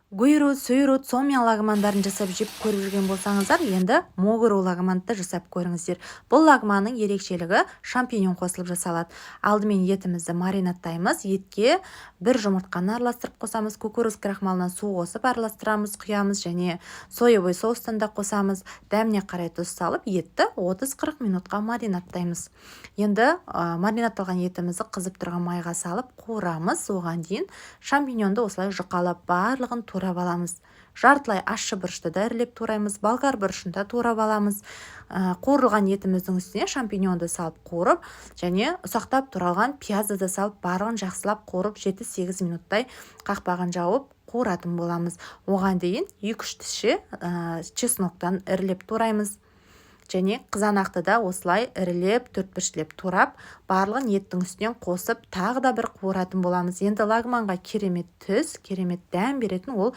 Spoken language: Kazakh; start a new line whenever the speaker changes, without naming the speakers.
Гуйрут, сүйрут, сомия лагмандарын жасап жеп көріп жүрген болсаңыздар, енді могыру лагманды жасап көріңіздер. Бұл лагманның ерекшелігі шампиньон қосылып жасалады. Алдымен етімізді маринаттаймыз. Етке бір жұмыртқаны араластырып қосамыз, кукуруз крахмалынан су қосып араластырамыз, құямыз және соевый соустан да қосамыз. Дәміне қарай тұз салып, етті 30-40 минутқа маринаттаймыз. Енді маринатталған етімізді қызып тұрған майға салып қуырамыз. Оған дейін шампиньонды осылай жұқалап барлығын турап аламыз. Жартылай ащы бұрышты да ірілеп тураймыз, болгар бұрышында турап аламыз. Қуырылған етіміздің үстіне шампиньонды салып қуырып, және ұсақтап туралған пиязды да салып барлығын жақсылап қуырып 7-8 минуттай қақпағын жауып қуыратын боламыз. Оған дейін 2-3 тісше чесноктан ірілеп тураймыз. Және қызанақты да осылай ірілеп, төртбұрыштап турап, барлығын еттің үстінен қосып, тағы да бір қуыратын боламыз. Енді лагманға керемет түс, керемет дәм беретін ол